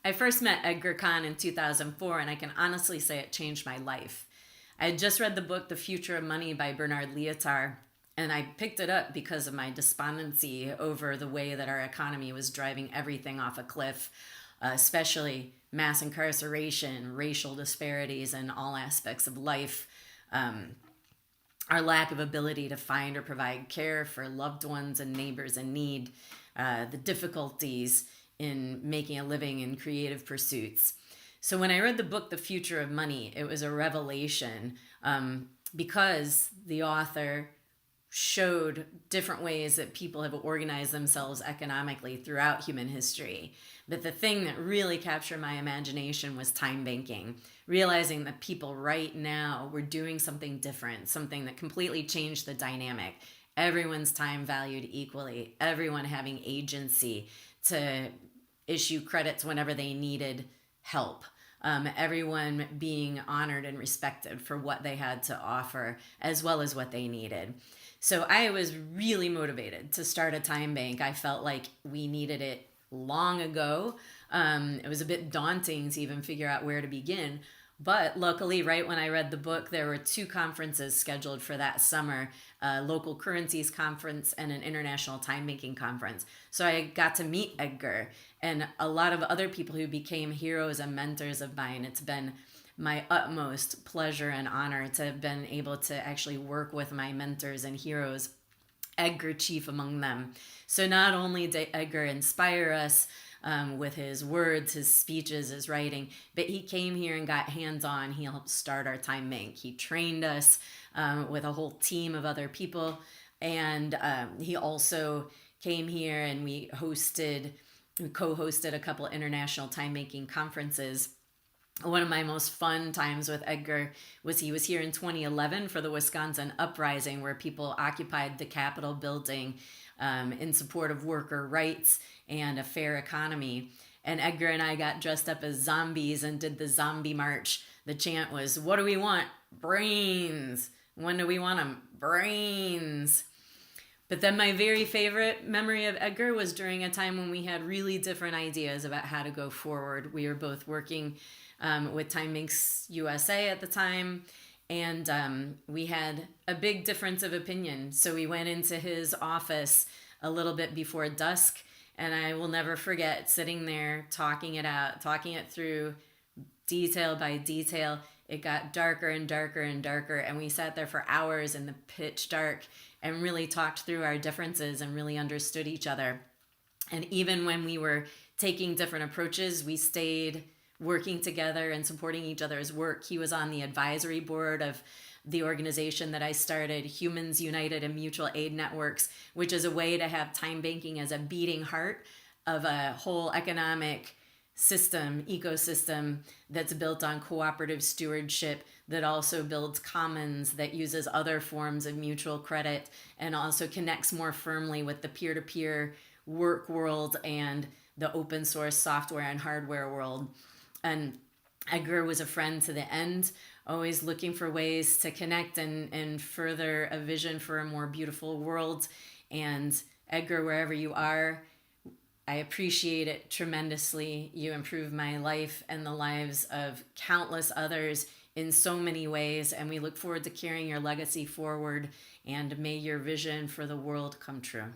I first met Edgar Cahn in 2004, and I can honestly say it changed my life. I had just read the book The Future of Money by Bernard Lietaer, and I picked it up because of my despondency over the way that our economy was driving everything off a cliff, especially mass incarceration, racial disparities in all aspects of life, our lack of ability to find or provide care for loved ones and neighbors in need, the difficulties in making a living in creative pursuits. So when I read the book, The Future of Money, it was a revelation because the author showed different ways that people have organized themselves economically throughout human history. But the thing that really captured my imagination was time banking, realizing that people right now were doing something different, something that completely changed the dynamic. Everyone's time valued equally, everyone having agency to issue credits whenever they needed help. Everyone being honored and respected for what they had to offer as well as what they needed. So I was really motivated to start a time bank. I felt like we needed it long ago. It was a bit daunting to even figure out where to begin. But luckily, right when I read the book, there were 2 conferences scheduled for that summer, a local currencies conference and an international time banking conference. So I got to meet Edgar and a lot of other people who became heroes and mentors of mine. It's been my utmost pleasure and honor to have been able to actually work with my mentors and heroes, Edgar chief among them. So not only did Edgar inspire us with his words, his speeches, his writing, but he came here and got hands-on. He helped start our time bank. He trained us with a whole team of other people. And he also came here and we co-hosted a couple international time banking conferences. One of my most fun times with Edgar was he was here in 2011 for the Wisconsin Uprising, where people occupied the Capitol building in support of worker rights and a fair economy. And Edgar and I got dressed up as zombies and did the zombie march. The chant was, "What do we want? Brains. When do we want them? Brains." But then my very favorite memory of Edgar was during a time when we had really different ideas about how to go forward. We were both working with Time Banks USA at the time, and we had a big difference of opinion. So we went into his office a little bit before dusk, and I will never forget sitting there talking it out, talking it through detail by detail. It got darker and darker and darker, and we sat there for hours in the pitch dark and really talked through our differences and really understood each other. And even when we were taking different approaches, we stayed working together and supporting each other's work. He was on the advisory board of the organization that I started, Humans United and Mutual Aid Networks, which is a way to have time banking as a beating heart of a whole economic system, ecosystem that's built on cooperative stewardship, that also builds commons, that uses other forms of mutual credit, and also connects more firmly with the peer-to-peer work world and the open source software and hardware world. And Edgar was a friend to the end, always looking for ways to connect and further a vision for a more beautiful world. And Edgar, wherever you are, I appreciate it tremendously. You improve my life and the lives of countless others in so many ways, and we look forward to carrying your legacy forward, and may your vision for the world come true.